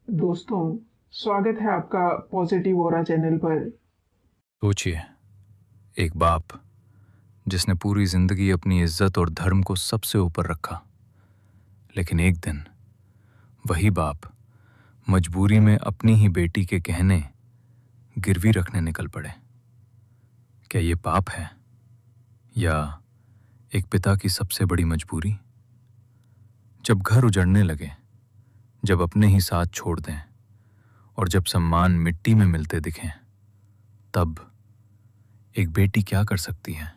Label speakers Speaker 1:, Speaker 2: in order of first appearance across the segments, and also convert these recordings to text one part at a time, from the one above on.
Speaker 1: दोस्तों, स्वागत है आपका पॉजिटिव ऑरा चैनल पर।
Speaker 2: सोचिए, एक बाप जिसने पूरी जिंदगी अपनी इज्जत और धर्म को सबसे ऊपर रखा, लेकिन एक दिन वही बाप मजबूरी में अपनी ही बेटी के गहने गिरवी रखने निकल पड़े। क्या ये पाप है या एक पिता की सबसे बड़ी मजबूरी? जब घर उजड़ने लगे, जब अपने ही साथ छोड़ दें और जब सम्मान मिट्टी में मिलते दिखें, तब एक बेटी क्या कर सकती है?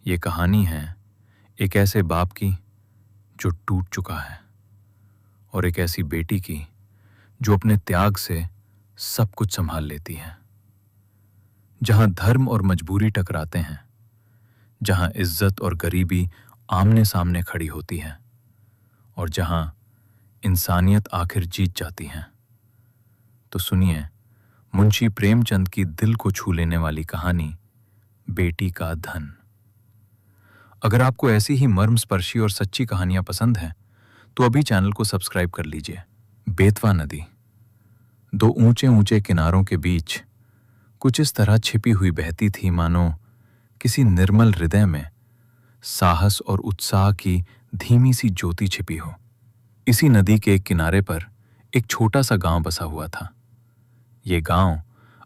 Speaker 2: ये कहानी है एक ऐसे बाप की जो टूट चुका है और एक ऐसी बेटी की जो अपने त्याग से सब कुछ संभाल लेती है। जहां धर्म और मजबूरी टकराते हैं, जहां इज्जत और गरीबी आमने सामने खड़ी होती है और जहां इंसानियत आखिर जीत जाती है, तो सुनिए मुंशी प्रेमचंद की दिल को छू लेने वाली कहानी, बेटी का धन। अगर आपको ऐसी ही मर्मस्पर्शी और सच्ची कहानियां पसंद हैं, तो अभी चैनल को सब्सक्राइब कर लीजिए। बेतवा नदी दो ऊंचे ऊंचे किनारों के बीच कुछ इस तरह छिपी हुई बहती थी मानो किसी निर्मल हृदय में साहस और उत्साह की धीमी सी ज्योति छिपी हो। इसी नदी के एक किनारे पर एक छोटा सा गांव बसा हुआ था। ये गांव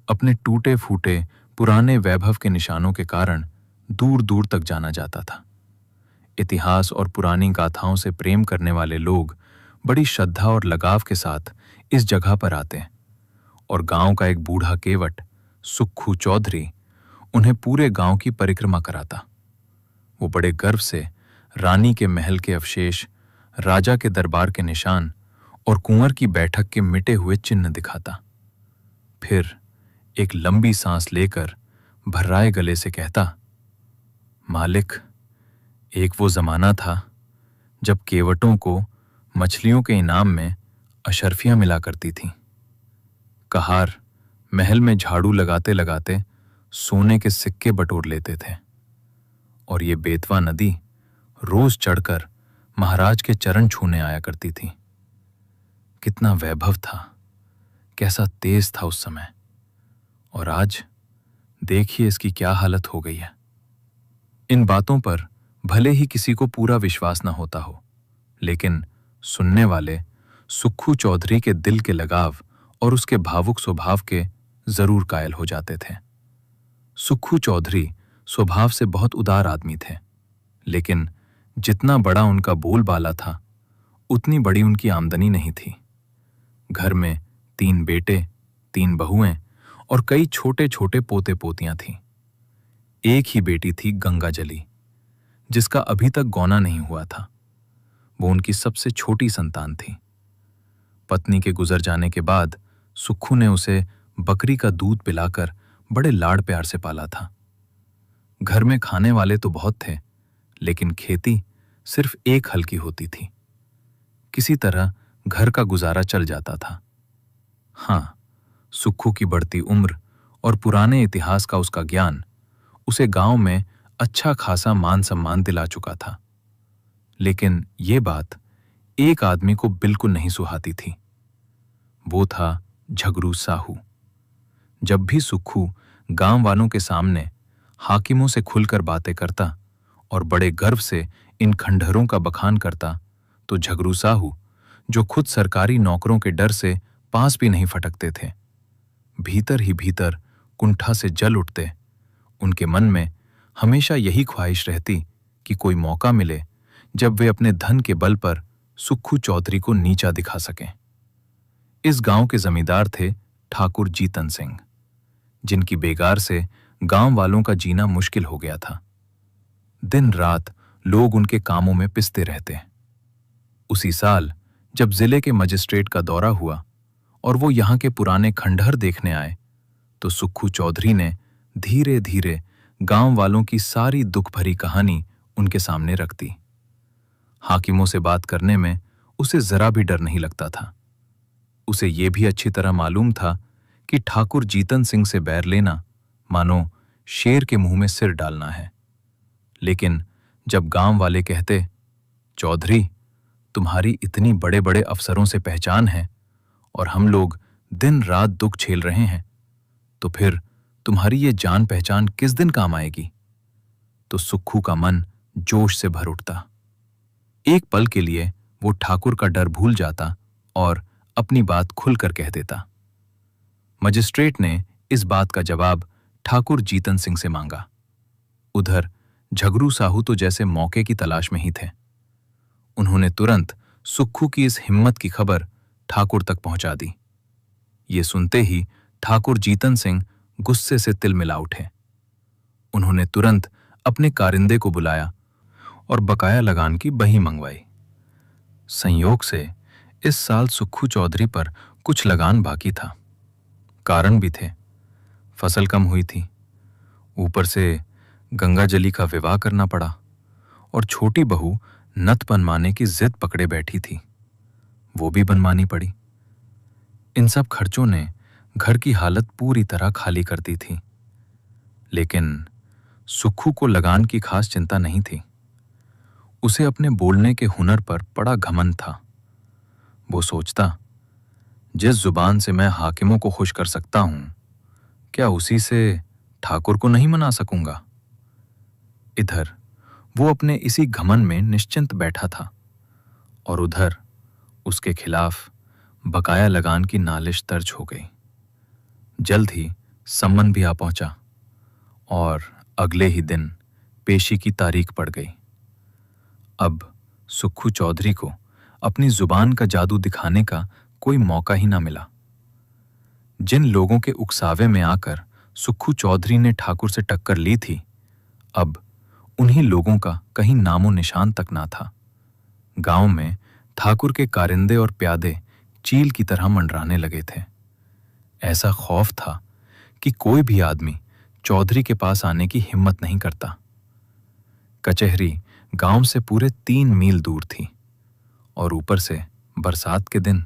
Speaker 2: अपने टूटे फूटे पुराने वैभव के निशानों के कारण दूर दूर तक जाना जाता था। इतिहास और पुरानी गाथाओं से प्रेम करने वाले लोग बड़ी श्रद्धा और लगाव के साथ इस जगह पर आते हैं और गांव का एक बूढ़ा केवट सुक्खू चौधरी उन्हें पूरे गांव की परिक्रमा कराता। वो बड़े गर्व से रानी के महल के अवशेष, राजा के दरबार के निशान और कुंवर की बैठक के मिटे हुए चिन्ह दिखाता। फिर एक लंबी सांस लेकर भर्राए गले से कहता, मालिक, एक वो जमाना था जब केवटों को मछलियों के इनाम में अशर्फियां मिला करती थीं। कहार महल में झाड़ू लगाते लगाते सोने के सिक्के बटोर लेते थे और ये बेतवा नदी रोज चढ़कर महाराज के चरण छूने आया करती थी। कितना वैभव था, कैसा तेज था उस समय, और आज देखिए इसकी क्या हालत हो गई है। इन बातों पर भले ही किसी को पूरा विश्वास न होता हो, लेकिन सुनने वाले सुक्खू चौधरी के दिल के लगाव और उसके भावुक स्वभाव के जरूर कायल हो जाते थे। सुक्खू चौधरी स्वभाव से बहुत उदार आदमी थे, लेकिन जितना बड़ा उनका बोलबाला था, उतनी बड़ी उनकी आमदनी नहीं थी। घर में 3 बेटे, 3 बहुएं और कई छोटे छोटे पोते पोतियां थीं। एक ही बेटी थी गंगाजली, जिसका अभी तक गौना नहीं हुआ था। वो उनकी सबसे छोटी संतान थी। पत्नी के गुजर जाने के बाद सुक्खू ने उसे बकरी का दूध पिलाकर बड़े लाड़ प्यार से पाला था। घर में खाने वाले तो बहुत थे, लेकिन खेती सिर्फ एक हल की होती थी। किसी तरह घर का गुजारा चल जाता था। हाँ, सुक्खू की बढ़ती उम्र और पुराने इतिहास का उसका ज्ञान उसे गांव में अच्छा खासा मान सम्मान दिला चुका था। लेकिन ये बात एक आदमी को बिल्कुल नहीं सुहाती थी। वो था झगरू साहू। जब भी सुक्खू गांव वालों के सामने हाकिमों से खुलकर बातें करता और बड़े गर्व से इन खंडहरों का बखान करता, तो झगरू साहू, जो खुद सरकारी नौकरों के डर से पास भी नहीं फटकते थे, भीतर ही भीतर कुंठा से जल उठते। उनके मन में हमेशा यही ख्वाहिश रहती कि कोई मौका मिले जब वे अपने धन के बल पर सुक्खू चौधरी को नीचा दिखा सकें। इस गांव के जमींदार थे ठाकुर जीतन सिंह, जिनकी बेगार से गांव वालों का जीना मुश्किल हो गया था। दिन रात लोग उनके कामों में पिसते रहते। उसी साल जब जिले के मजिस्ट्रेट का दौरा हुआ और वो यहाँ के पुराने खंडहर देखने आए, तो सुक्खू चौधरी ने धीरे धीरे गांव वालों की सारी दुख भरी कहानी उनके सामने रख दी। हाकिमों से बात करने में उसे जरा भी डर नहीं लगता था। उसे ये भी अच्छी तरह मालूम था कि ठाकुर जीतन सिंह से बैर लेना मानो शेर के मुंह में सिर डालना है। लेकिन जब गांव वाले कहते, चौधरी, तुम्हारी इतनी बड़े बड़े अफसरों से पहचान है और हम लोग दिन रात दुख झेल रहे हैं, तो फिर तुम्हारी ये जान पहचान किस दिन काम आएगी? तो सुक्खू का मन जोश से भर उठता। एक पल के लिए वो ठाकुर का डर भूल जाता और अपनी बात खुलकर कह देता। मजिस्ट्रेट ने इस बात का जवाब ठाकुर जीतन सिंह से मांगा। उधर झगरू साहू तो जैसे मौके की तलाश में ही थे। उन्होंने तुरंत सुक्खू की इस हिम्मत की खबर ठाकुर तक पहुंचा दी। ये सुनते ही ठाकुर जीतन सिंह गुस्से से तिलमिला उठे। उन्होंने तुरंत अपने कारिंदे को बुलाया और बकाया लगान की बही मंगवाई। संयोग से इस साल सुक्खू चौधरी पर कुछ लगान बाकी था। कारण भी थे, फसल कम हुई थी, ऊपर से गंगाजली का विवाह करना पड़ा और छोटी बहू नथ बनवाने की जिद पकड़े बैठी थी, वो भी बनवानी पड़ी। इन सब खर्चों ने घर की हालत पूरी तरह खाली कर दी थी। लेकिन सुक्खू को लगान की खास चिंता नहीं थी। उसे अपने बोलने के हुनर पर बड़ा घमंड था। वो सोचता, जिस जुबान से मैं हाकिमों को खुश कर सकता हूं, क्या उसी से ठाकुर को नहीं मना सकूंगा? इधर वो अपने इसी घमंड में निश्चिंत बैठा था और उधर उसके खिलाफ बकाया लगान की नालिश दर्ज हो गई। जल्द ही सम्मन भी आ पहुंचा और अगले ही दिन पेशी की तारीख पड़ गई। अब सुक्खू चौधरी को अपनी जुबान का जादू दिखाने का कोई मौका ही ना मिला। जिन लोगों के उकसावे में आकर सुक्खू चौधरी ने ठाकुर से टक्कर ली थी, अब उन्हीं लोगों का कहीं नामो निशान तक ना था। गांव में ठाकुर के कारिंदे और प्यादे चील की तरह मंडराने लगे थे। ऐसा खौफ था कि कोई भी आदमी चौधरी के पास आने की हिम्मत नहीं करता। कचहरी गांव से पूरे 3 मील दूर थी और ऊपर से बरसात के दिन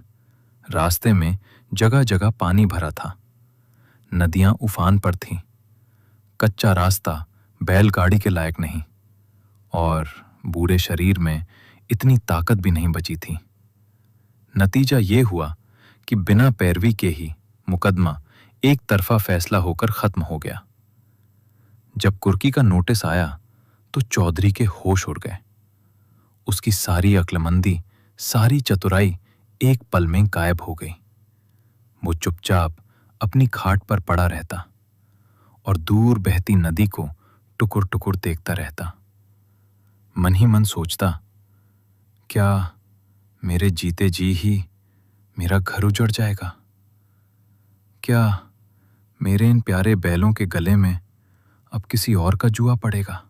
Speaker 2: रास्ते में जगह जगह पानी भरा था। नदियां उफान पर थीं। कच्चा रास्ता बैलगाड़ी के लायक नहीं और बूढ़े शरीर में इतनी ताकत भी नहीं बची थी। नतीजा ये हुआ कि बिना पैरवी के ही मुकदमा एक तरफा फैसला होकर खत्म हो गया। जब कुर्की का नोटिस आया तो चौधरी के होश उड़ गए। उसकी सारी अक्लमंदी, सारी चतुराई एक पल में गायब हो गई। वो चुपचाप अपनी खाट पर पड़ा रहता और दूर बहती नदी को टुकुर टुकुर देखता रहता। मन ही मन सोचता, क्या मेरे जीते जी ही मेरा घर उजड़ जाएगा? क्या मेरे इन प्यारे बैलों के गले में अब किसी और का जुआ पड़ेगा?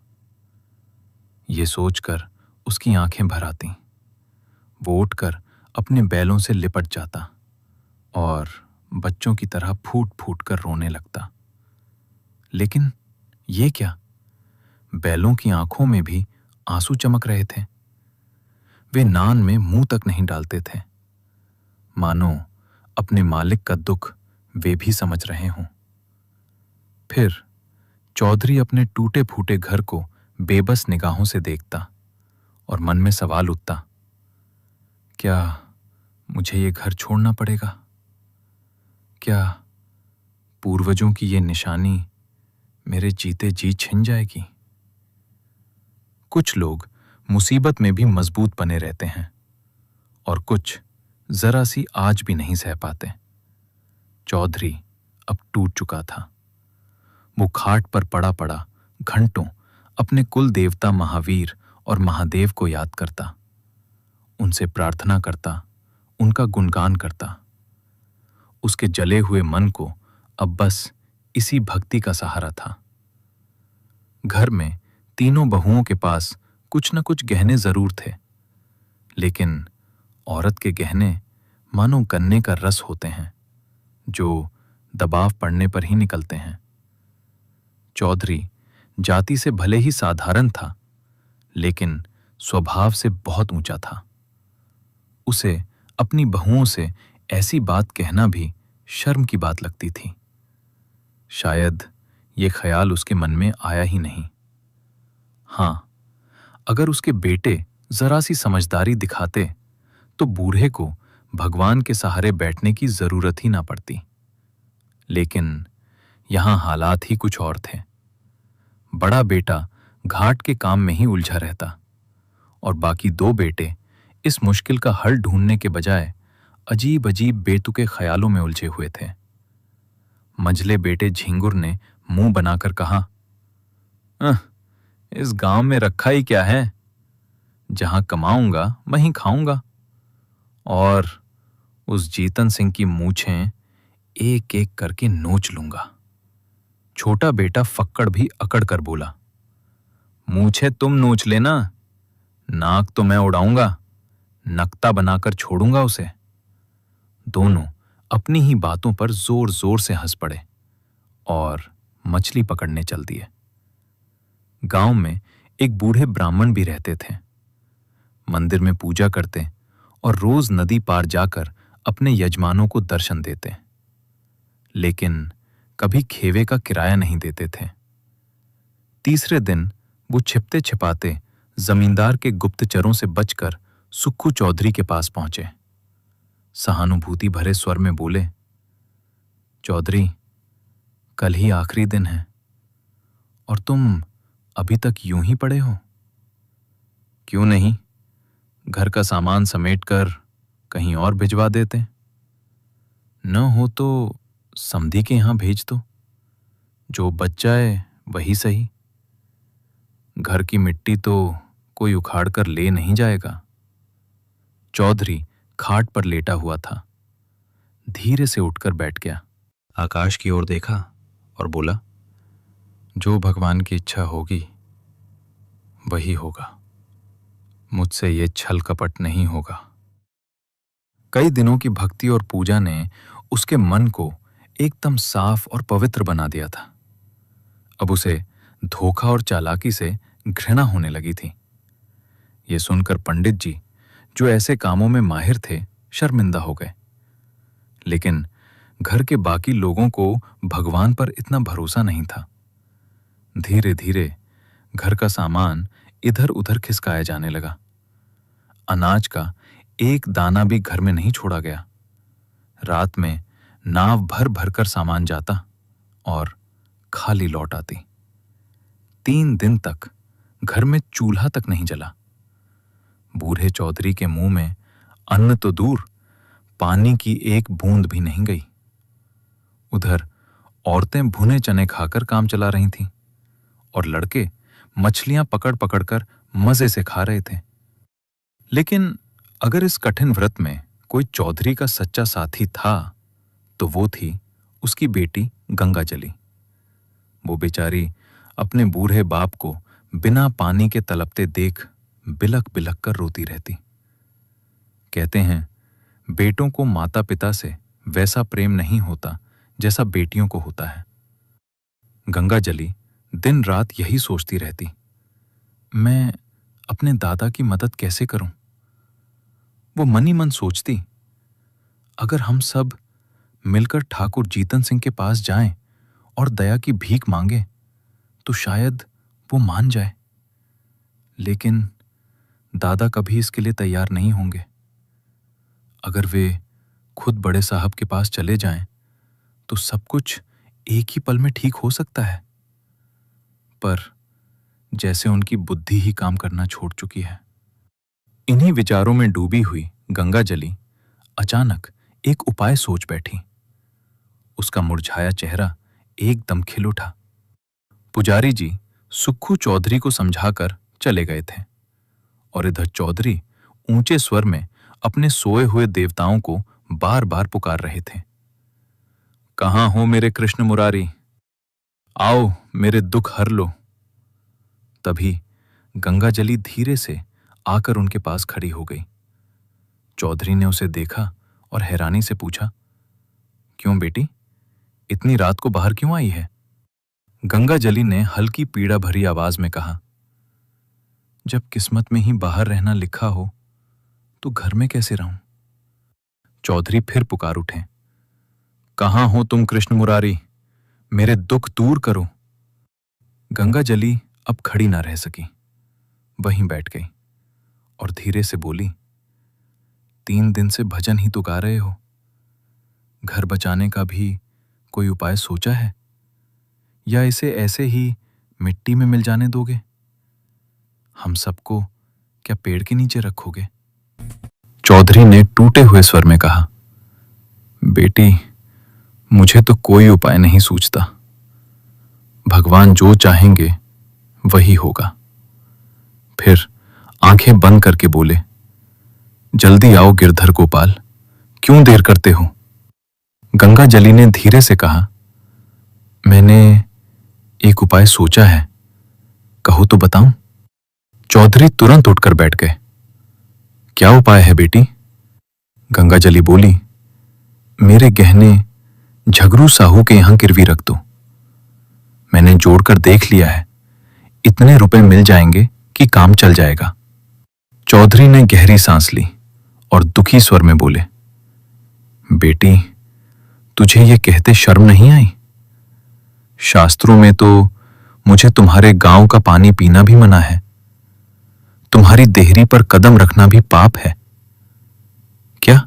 Speaker 2: ये सोचकर उसकी आंखें भर आतीं। वो उठकर अपने बैलों से लिपट जाता और बच्चों की तरह फूट फूट कर रोने लगता। लेकिन ये क्या? बैलों की आंखों में भी आंसू चमक रहे थे। वे नान में मुंह तक नहीं डालते थे, मानो अपने मालिक का दुख वे भी समझ रहे हों। फिर चौधरी अपने टूटे फूटे घर को बेबस निगाहों से देखता और मन में सवाल उठता, क्या मुझे ये घर छोड़ना पड़ेगा? क्या पूर्वजों की ये निशानी मेरे जीते जी छिन जाएगी? कुछ लोग मुसीबत में भी मजबूत बने रहते हैं और कुछ जरा सी आज भी नहीं सह पाते। चौधरी अब टूट चुका था। वो खाट पर पड़ा पड़ा घंटों अपने कुल देवता महावीर और महादेव को याद करता, उनसे प्रार्थना करता, उनका गुणगान करता। उसके जले हुए मन को अब बस इसी भक्ति का सहारा था। घर में तीनों बहुओं के पास कुछ न कुछ गहने जरूर थे, लेकिन औरत के गहने मानो गन्ने का रस होते हैं जो दबाव पड़ने पर ही निकलते हैं। चौधरी जाति से भले ही साधारण था, लेकिन स्वभाव से बहुत ऊंचा था। उसे अपनी बहुओं से ऐसी बात कहना भी शर्म की बात लगती थी। शायद ये ख्याल उसके मन में आया ही नहीं। हाँ, अगर उसके बेटे जरा सी समझदारी दिखाते तो बूढ़े को भगवान के सहारे बैठने की जरूरत ही ना पड़ती। लेकिन यहां हालात ही कुछ और थे। बड़ा बेटा घाट के काम में ही उलझा रहता और बाकी दो बेटे इस मुश्किल का हल ढूंढने के बजाय अजीब अजीब बेतुके ख्यालों में उलझे हुए थे। मंझले बेटे झिंगुर ने मुंह बनाकर कहा, "अह, इस गांव में रखा ही क्या है? जहां कमाऊंगा वहीं खाऊंगा और उस जीतन सिंह की मूछें एक एक करके नोच लूंगा।" छोटा बेटा फक्कड़ भी अकड़ कर बोला, "मूछें तुम नोच लेना, नाक तो मैं उड़ाऊंगा, नक्ता बनाकर छोड़ूंगा उसे।" दोनों अपनी ही बातों पर जोर जोर से हंस पड़े और मछली पकड़ने चल दिए। गांव में एक बूढ़े ब्राह्मण भी रहते थे। मंदिर में पूजा करते और रोज नदी पार जाकर अपने यजमानों को दर्शन देते, लेकिन कभी खेवे का किराया नहीं देते थे। तीसरे दिन वो छिपते छिपाते जमींदार के गुप्तचरों से बचकर सुक्खू चौधरी के पास पहुंचे। सहानुभूति भरे स्वर में बोले, "चौधरी, कल ही आखिरी दिन है और तुम अभी तक यूं ही पड़े हो। क्यों नहीं, घर का सामान समेटकर कहीं और भिजवा देते। न हो तो समधी के यहां भेज दो, जो बच जाए वही सही। घर की मिट्टी तो कोई उखाड़ कर ले नहीं जाएगा।" चौधरी खाट पर लेटा हुआ था। धीरे से उठकर बैठ गया, आकाश की ओर देखा और बोला, "जो भगवान की इच्छा होगी वही होगा। मुझसे ये छल कपट नहीं होगा।" कई दिनों की भक्ति और पूजा ने उसके मन को एकदम साफ और पवित्र बना दिया था। अब उसे धोखा और चालाकी से घृणा होने लगी थी। ये सुनकर पंडित जी, जो ऐसे कामों में माहिर थे, शर्मिंदा हो गए। लेकिन घर के बाकी लोगों को भगवान पर इतना भरोसा नहीं था। धीरे धीरे घर का सामान इधर उधर खिसकाया जाने लगा। अनाज का एक दाना भी घर में नहीं छोड़ा गया। रात में नाव भर भर कर सामान जाता और खाली लौट आती। 3 दिन तक घर में चूल्हा तक नहीं जला। बूढ़े चौधरी के मुंह में अन्न तो दूर, पानी की एक बूंद भी नहीं गई। उधर औरतें भुने चने खाकर काम चला रही थीं और लड़के मछलियां पकड़ पकड़ कर मजे से खा रहे थे। लेकिन अगर इस कठिन व्रत में कोई चौधरी का सच्चा साथी था तो वो थी उसकी बेटी गंगाजली। वो बेचारी अपने बूढ़े बाप को बिना पानी के तलपते देख बिलक बिलक कर रोती रहती। कहते हैं, बेटों को माता पिता से वैसा प्रेम नहीं होता जैसा बेटियों को होता है। गंगाजली दिन रात यही सोचती रहती, मैं अपने दादा की मदद कैसे करूं? वो मन ही मन सोचती, अगर हम सब मिलकर ठाकुर जीतन सिंह के पास जाएं और दया की भीख मांगे तो शायद वो मान जाए। लेकिन दादा कभी इसके लिए तैयार नहीं होंगे। अगर वे खुद बड़े साहब के पास चले जाएं तो सब कुछ एक ही पल में ठीक हो सकता है। पर जैसे उनकी बुद्धि ही काम करना छोड़ चुकी है। इन्हीं विचारों में डूबी हुई गंगाजली अचानक एक उपाय सोच बैठी। उसका मुरझाया चेहरा एकदम खिल उठा। पुजारी जी सुक्खू चौधरी को समझाकर चले गए थे और इधर चौधरी ऊंचे स्वर में अपने सोए हुए देवताओं को बार बार पुकार रहे थे, कहाँ हो मेरे कृष्ण मुरारी, आओ मेरे दुख हर लो। तभी गंगाजली धीरे से आकर उनके पास खड़ी हो गई। चौधरी ने उसे देखा और हैरानी से पूछा, क्यों बेटी, इतनी रात को बाहर क्यों आई है? गंगाजली ने हल्की पीड़ा भरी आवाज में कहा, जब किस्मत में ही बाहर रहना लिखा हो तो घर में कैसे रहूं? चौधरी फिर पुकार उठे, कहाँ हो तुम कृष्ण मुरारी, मेरे दुख दूर करो। गंगाजली अब खड़ी ना रह सकी, वहीं बैठ गई और धीरे से बोली, 3 दिन से भजन ही तो गा रहे हो। घर बचाने का भी कोई उपाय सोचा है, या इसे ऐसे ही मिट्टी में मिल जाने दोगे? हम सबको क्या पेड़ के नीचे रखोगे? चौधरी ने टूटे हुए स्वर में कहा, बेटी, मुझे तो कोई उपाय नहीं सूझता। भगवान जो चाहेंगे वही होगा। फिर आंखें बंद करके बोले, जल्दी आओ गिरधर गोपाल, क्यों देर करते हो? गंगा जली ने धीरे से कहा, मैंने एक उपाय सोचा है, कहो तो बताऊं? चौधरी तुरंत उठकर बैठ गए। क्या उपाय है बेटी? गंगा जली बोली, मेरे गहने झगरू साहू के यहां गिरवी रख दो। मैंने जोड़कर देख लिया है, इतने रुपए मिल जाएंगे कि काम चल जाएगा। चौधरी ने गहरी सांस ली और दुखी स्वर में बोले, बेटी, तुझे ये कहते शर्म नहीं आई? शास्त्रों में तो मुझे तुम्हारे गांव का पानी पीना भी मना है। तुम्हारी देहरी पर कदम रखना भी पाप है। क्या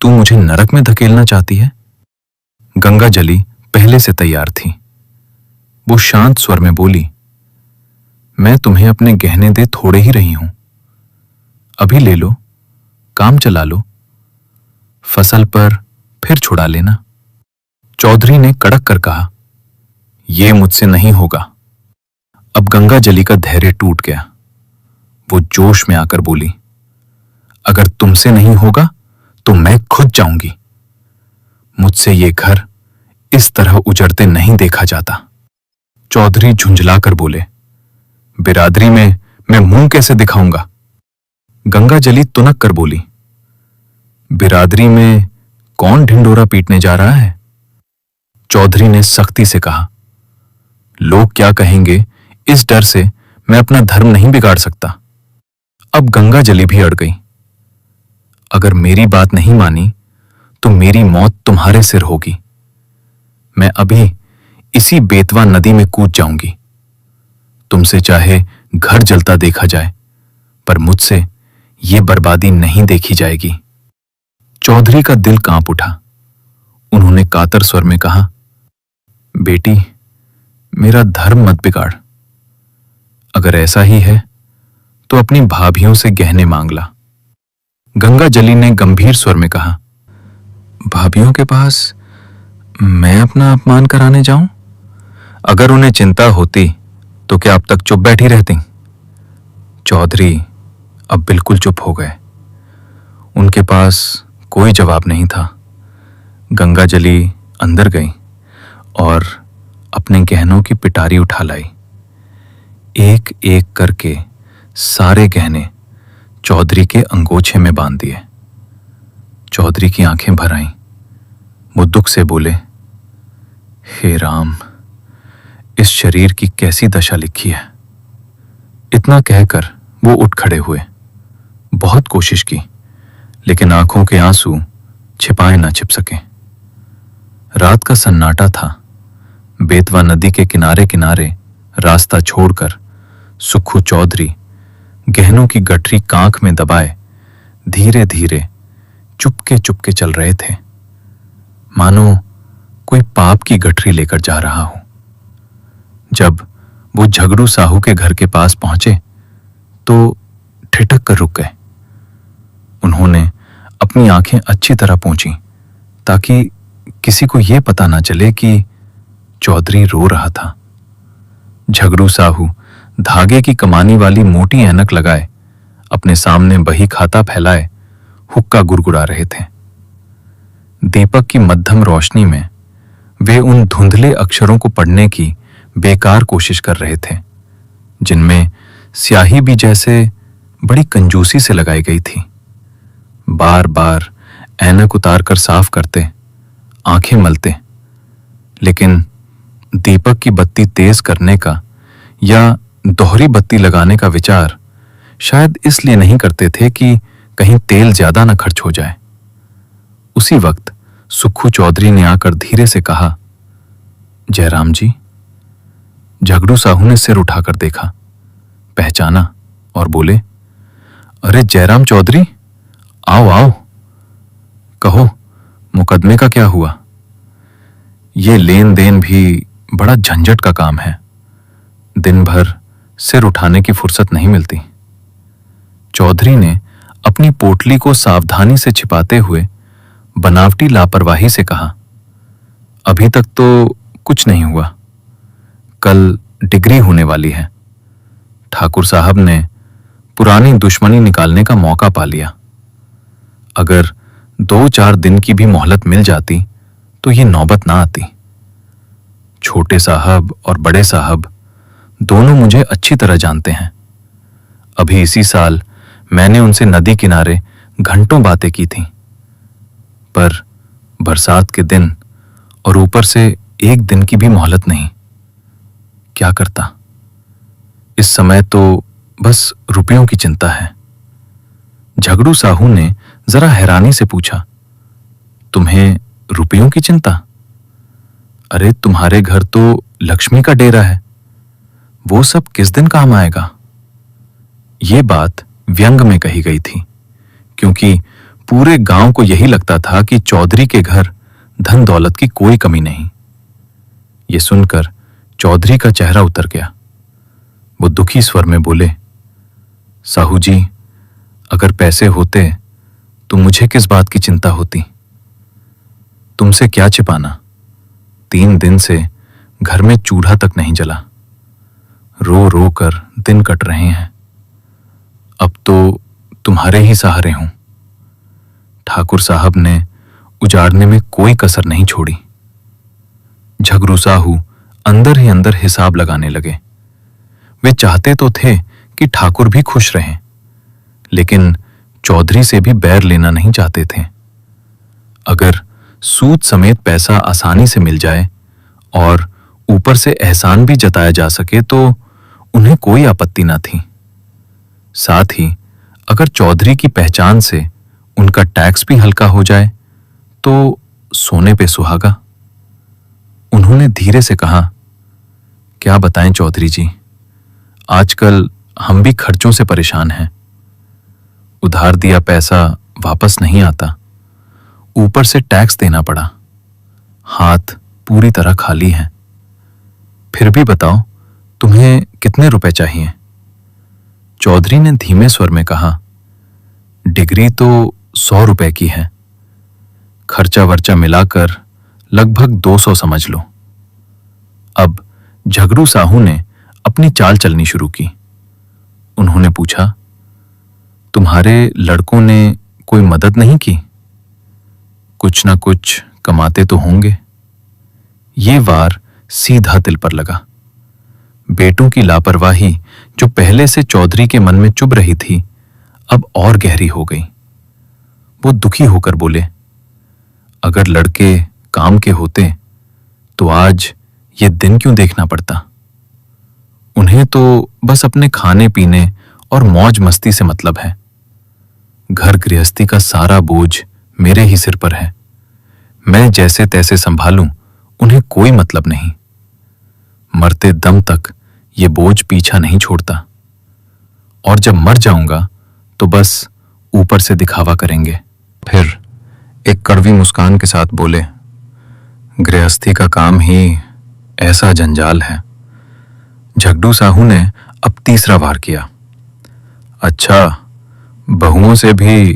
Speaker 2: तू मुझे नरक में धकेलना चाहती है? गंगा जली पहले से तैयार थी। वो शांत स्वर में बोली, मैं तुम्हें अपने गहने दे थोड़े ही रही हूं, अभी ले लो, काम चला लो, फसल पर फिर छुड़ा लेना। चौधरी ने कड़क कर कहा, यह मुझसे नहीं होगा। अब गंगा जली का धैर्य टूट गया। वो जोश में आकर बोली, अगर तुमसे नहीं होगा तो मैं खुद जाऊंगी। मुझसे ये घर इस तरह उजड़ते नहीं देखा जाता। चौधरी झुंझलाकर बोले, बिरादरी में मैं मुंह कैसे दिखाऊंगा? गंगा जली तुनक कर बोली, बिरादरी में कौन ढिंडोरा पीटने जा रहा है? चौधरी ने सख्ती से कहा, लोग क्या कहेंगे इस डर से मैं अपना धर्म नहीं बिगाड़ सकता। अब गंगा जली भी अड़ गई। अगर मेरी बात नहीं मानी तो मेरी मौत तुम्हारे सिर होगी। मैं अभी इसी बेतवा नदी में कूद जाऊंगी। तुमसे चाहे घर जलता देखा जाए, पर मुझसे ये बर्बादी नहीं देखी जाएगी। चौधरी का दिल कांप उठा। उन्होंने कातर स्वर में कहा, बेटी, मेरा धर्म मत बिगाड़। अगर ऐसा ही है तो अपनी भाभियों से गहने मांग ला। गंगा जली ने गंभीर स्वर में कहा, भाभियों के पास मैं अपना अपमान कराने जाऊं? अगर उन्हें चिंता होती तो क्या अब तक चुप बैठी रहती? चौधरी अब बिल्कुल चुप हो गए। उनके पास कोई जवाब नहीं था। गंगा जली अंदर गई और अपने गहनों की पिटारी उठा लाई। एक एक करके सारे गहने चौधरी के अंगोछे में बांध दिए। चौधरी की आंखें भर आईं। वो दुख से बोले, हे राम, इस शरीर की कैसी दशा लिखी है। इतना कहकर वो उठ खड़े हुए। बहुत कोशिश की, लेकिन आंखों के आंसू छिपाए ना छिप सके। रात का सन्नाटा था। बेतवा नदी के किनारे किनारे रास्ता छोड़कर सुक्खू चौधरी गहनों की गठरी कांख में दबाए धीरे धीरे चुपके चुपके चल रहे थे, मानो कोई पाप की गठरी लेकर जा रहा हो। जब वो झगड़ू साहू के घर के पास पहुंचे तो ठिठक कर रुक गए। उन्होंने अपनी आंखें अच्छी तरह पोंछी ताकि किसी को यह पता ना चले कि चौधरी रो रहा था। झगड़ू साहू धागे की कमानी वाली मोटी ऐनक लगाए अपने सामने बही खाता फैलाए हुक्का गुड़गुड़ा रहे थे। दीपक की मध्यम रोशनी में वे उन धुंधले अक्षरों को पढ़ने की बेकार कोशिश कर रहे थे, जिनमें स्याही भी जैसे बड़ी कंजूसी से लगाई गई थी। बार बार ऐनक उतार कर साफ करते, आंखें मलते, लेकिन दीपक की बत्ती तेज करने का या दोहरी बत्ती लगाने का विचार शायद इसलिए नहीं करते थे कि कहीं तेल ज्यादा न खर्च हो जाए। उसी वक्त सुक्खू चौधरी ने आकर धीरे से कहा, जयराम जी। झगड़ू साहू ने सिर उठाकर देखा, पहचाना और बोले, अरे जयराम चौधरी, आओ आओ, कहो मुकदमे का क्या हुआ? ये लेन देन भी बड़ा झंझट का काम है। दिन भर सिर उठाने की फुर्सत नहीं मिलती। चौधरी ने अपनी पोटली को सावधानी से छिपाते हुए बनावटी लापरवाही से कहा, अभी तक तो कुछ नहीं हुआ। कल डिग्री होने वाली है। ठाकुर साहब ने पुरानी दुश्मनी निकालने का मौका पा लिया। अगर 2-4 दिन की भी मोहलत मिल जाती तो ये नौबत ना आती। छोटे साहब और बड़े साहब दोनों मुझे अच्छी तरह जानते हैं। अभी इसी साल मैंने उनसे नदी किनारे घंटों बातें की थीं, पर बरसात के दिन और ऊपर से एक दिन की भी मोहलत नहीं। क्या करता? इस समय तो बस रुपयों की चिंता है। झगड़ू साहू ने जरा हैरानी से पूछा, तुम्हें रुपयों की चिंता? अरे तुम्हारे घर तो लक्ष्मी का डेरा है, वो सब किस दिन काम आएगा? ये बात व्यंग में कही गई थी, क्योंकि पूरे गांव को यही लगता था कि चौधरी के घर धन दौलत की कोई कमी नहीं। ये सुनकर चौधरी का चेहरा उतर गया। वो दुखी स्वर में बोले, साहू जी, अगर पैसे होते तो मुझे किस बात की चिंता होती? तुमसे क्या छिपाना, 3 दिन से घर में चूल्हा तक नहीं जला। रो रो कर दिन कट रहे हैं। अब तो तुम्हारे ही सहारे हूं। ठाकुर साहब ने उजाड़ने में कोई कसर नहीं छोड़ी। झगड़ू साहू अंदर ही अंदर हिसाब लगाने लगे। वे चाहते तो थे कि ठाकुर भी खुश रहें, लेकिन चौधरी से भी बैर लेना नहीं चाहते थे। अगर सूद समेत पैसा आसानी से मिल जाए और ऊपर से एहसान भी जताया जा सके तो उन्हें कोई आपत्ति न थी। साथ ही अगर चौधरी की पहचान से उनका टैक्स भी हल्का हो जाए तो सोने पे सुहागा। उन्होंने धीरे से कहा, क्या बताएं चौधरी जी, आजकल हम भी खर्चों से परेशान हैं। उधार दिया पैसा वापस नहीं आता, ऊपर से टैक्स देना पड़ा। हाथ पूरी तरह खाली हैं। फिर भी बताओ, तुम्हें कितने रुपए चाहिए? चौधरी ने धीमे स्वर में कहा, डिग्री तो 100 रुपए की है। खर्चा वर्चा मिलाकर लगभग 200 समझ लो। अब झगड़ू साहू ने अपनी चाल चलनी शुरू की। उन्होंने पूछा, तुम्हारे लड़कों ने कोई मदद नहीं की? कुछ ना कुछ कमाते तो होंगे। ये वार सीधा दिल पर लगा। बेटों की लापरवाही जो पहले से चौधरी के मन में चुभ रही थी, अब और गहरी हो गई। वो दुखी होकर बोले, अगर लड़के काम के होते तो आज ये दिन क्यों देखना पड़ता? उन्हें तो बस अपने खाने पीने और मौज मस्ती से मतलब है। घर गृहस्थी का सारा बोझ मेरे ही सिर पर है। मैं जैसे तैसे संभालूं, उन्हें कोई मतलब नहीं। मरते दम तक ये बोझ पीछा नहीं छोड़ता, और जब मर जाऊंगा तो बस ऊपर से दिखावा करेंगे। फिर एक कड़वी मुस्कान के साथ बोले, गृहस्थी का काम ही ऐसा जंजाल है। झगड़ू साहू ने अब तीसरा वार किया। अच्छा, बहुओं से भी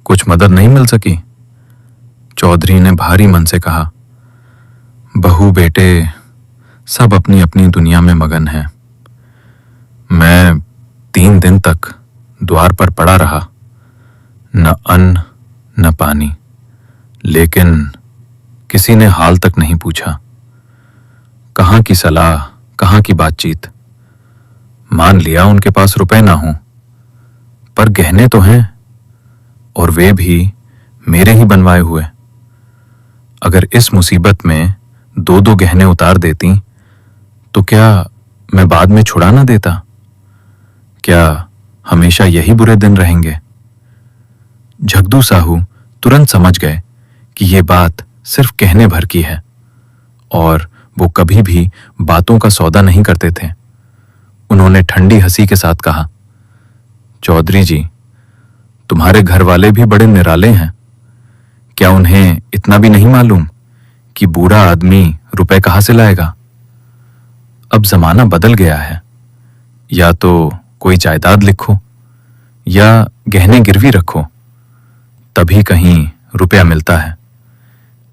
Speaker 2: कुछ मदद नहीं मिल सकी? चौधरी ने भारी मन से कहा, बहू बेटे सब अपनी अपनी दुनिया में मगन हैं। मैं 3 दिन तक द्वार पर पड़ा रहा, न अन्न न पानी, लेकिन किसी ने हाल तक नहीं पूछा। कहाँ की सलाह, कहाँ की बातचीत। मान लिया उनके पास रुपए ना हो, पर गहने तो हैं, और वे भी मेरे ही बनवाए हुए। अगर इस मुसीबत में 2-2 गहने उतार देती तो क्या मैं बाद में छुड़ा ना देता? क्या हमेशा यही बुरे दिन रहेंगे? झगड़ू साहू तुरंत समझ गए कि ये बात सिर्फ कहने भर की है, और वो कभी भी बातों का सौदा नहीं करते थे। उन्होंने ठंडी हंसी के साथ कहा, चौधरी जी, तुम्हारे घर वाले भी बड़े निराले हैं। क्या उन्हें इतना भी नहीं मालूम कि बूढ़ा आदमी रुपए कहां से लाएगा? अब जमाना बदल गया है। या तो कोई जायदाद लिखो या गहने गिरवी रखो, तभी कहीं रुपया मिलता है।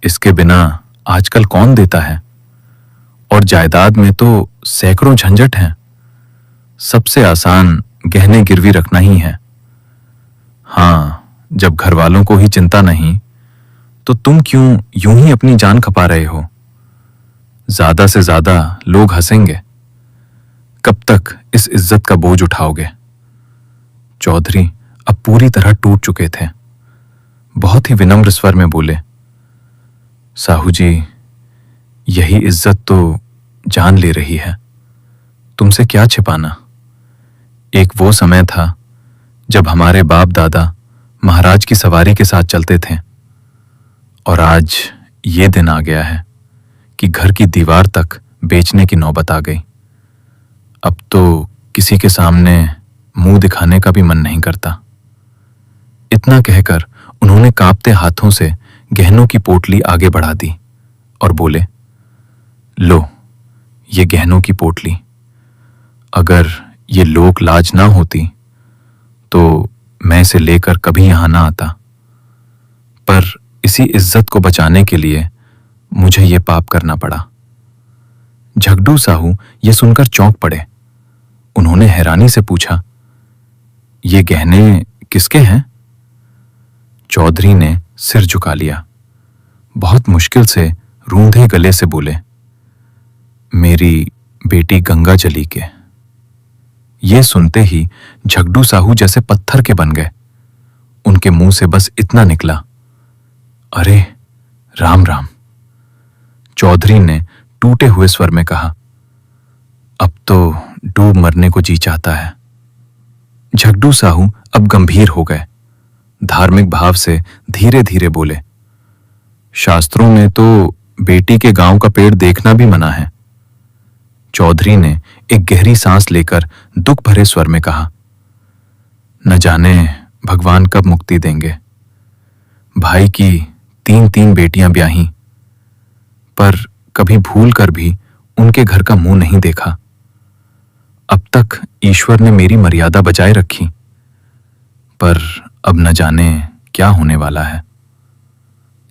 Speaker 2: इसके बिना आजकल कौन देता है? और जायदाद में तो सैकड़ों झंझट हैं। सबसे आसान गहने गिरवी रखना ही है। हाँ, जब घर वालों को ही चिंता नहीं तो तुम क्यों यूं ही अपनी जान खपा रहे हो? ज्यादा से ज्यादा लोग हंसेंगे। कब तक इस इज्जत का बोझ उठाओगे? चौधरी अब पूरी तरह टूट चुके थे। बहुत ही विनम्र स्वर में बोले, साहू जी, यही इज्जत तो जान ले रही है। तुमसे क्या छिपाना। एक वो समय था जब हमारे बाप दादा महाराज की सवारी के साथ चलते थे, और आज ये दिन आ गया है कि घर की दीवार तक बेचने की नौबत आ गई। अब तो किसी के सामने मुंह दिखाने का भी मन नहीं करता। इतना कहकर उन्होंने कांपते हाथों से गहनों की पोटली आगे बढ़ा दी और बोले, लो, ये गहनों की पोटली। अगर ये लोक लाज ना होती तो मैं इसे लेकर कभी यहां ना आता, पर इसी इज्जत को बचाने के लिए मुझे ये पाप करना पड़ा। झगड़ू साहू ये सुनकर चौंक पड़े। उन्होंने हैरानी से पूछा, ये गहने किसके हैं? चौधरी ने सिर झुका लिया। बहुत मुश्किल से रूंधे गले से बोले, मेरी बेटी गंगा जली के। ये सुनते ही झगड़ू साहू जैसे पत्थर के बन गए। उनके मुंह से बस इतना निकला, अरे राम राम। चौधरी ने टूटे हुए स्वर में कहा, अब तो डूब मरने को जी चाहता है। झगड़ू साहू अब गंभीर हो गए। धार्मिक भाव से धीरे धीरे बोले, शास्त्रों में तो बेटी के गांव का पेड़ देखना भी मना है। चौधरी ने एक गहरी सांस लेकर दुख भरे स्वर में कहा, न जाने भगवान कब मुक्ति देंगे। भाई की 3 बेटियां ब्याही, पर कभी भूल कर भी उनके घर का मुंह नहीं देखा। अब तक ईश्वर ने मेरी मर्यादा बचाए रखी, पर अब न जाने क्या होने वाला है।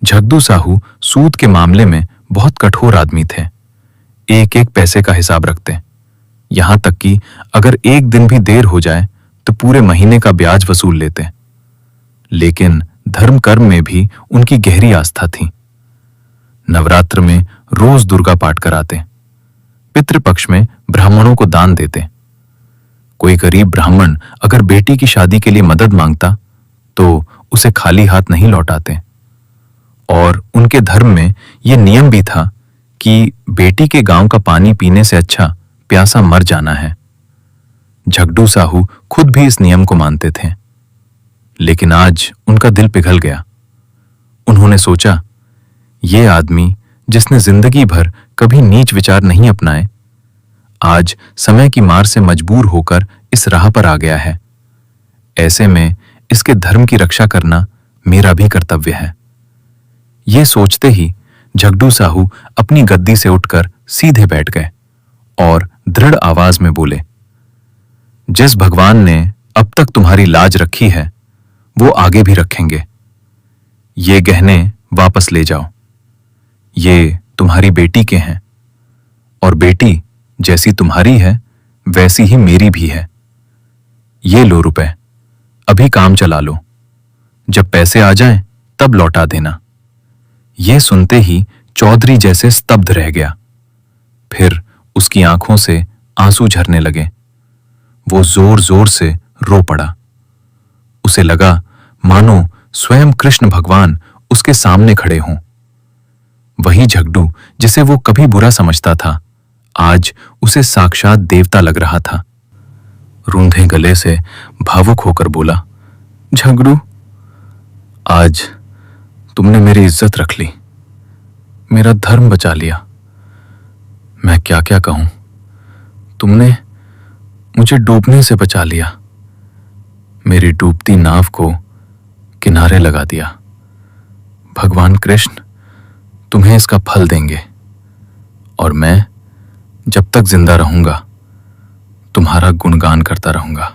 Speaker 2: झगड़ू साहू सूद के मामले में बहुत कठोर आदमी थे। एक एक पैसे का हिसाब रखते, यहां तक कि अगर एक दिन भी देर हो जाए तो पूरे महीने का ब्याज वसूल लेते। लेकिन धर्म कर्म में भी उनकी गहरी आस्था थी। नवरात्र में रोज दुर्गा पाठ कराते। पितृपक्ष में ब्राह्मणों को दान देते। कोई गरीब ब्राह्मण अगर बेटी की शादी के लिए मदद मांगता तो उसे खाली हाथ नहीं लौटाते। और उनके धर्म में यह नियम भी था कि बेटी के गांव का पानी पीने से अच्छा प्यासा मर जाना है। झगड़ू साहू खुद भी इस नियम को मानते थे। लेकिन आज उनका दिल पिघल गया। उन्होंने सोचा, ये आदमी जिसने जिंदगी भर कभी नीच विचार नहीं अपनाए, आज समय की मार से मजबूर होकर इस राह पर आ गया है। ऐसे में इसके धर्म की रक्षा करना मेरा भी कर्तव्य है। ये सोचते ही झगड़ू साहू अपनी गद्दी से उठकर सीधे बैठ गए और दृढ़ आवाज में बोले, जिस भगवान ने अब तक तुम्हारी लाज रखी है वो आगे भी रखेंगे। ये गहने वापस ले जाओ। ये तुम्हारी बेटी के हैं, और बेटी जैसी तुम्हारी है वैसी ही मेरी भी है। ये लो रुपए, अभी काम चला लो। जब पैसे आ जाएं तब लौटा देना। ये सुनते ही चौधरी जैसे स्तब्ध रह गया। फिर उसकी आंखों से आंसू झरने लगे। वो जोर जोर से रो पड़ा। उसे लगा मानो स्वयं कृष्ण भगवान उसके सामने खड़े हों। वही झगड़ू जिसे वो कभी बुरा समझता था, आज उसे साक्षात देवता लग रहा था। रूंधे गले से भावुक होकर बोला, झगड़ू, आज तुमने मेरी इज्जत रख ली, मेरा धर्म बचा लिया। मैं क्या क्या कहूं। तुमने मुझे डूबने से बचा लिया। मेरी डूबती नाव को किनारे लगा दिया। भगवान कृष्ण तुम्हें इसका फल देंगे और मैं जब तक जिंदा रहूंगा तुम्हारा गुणगान करता रहूंगा।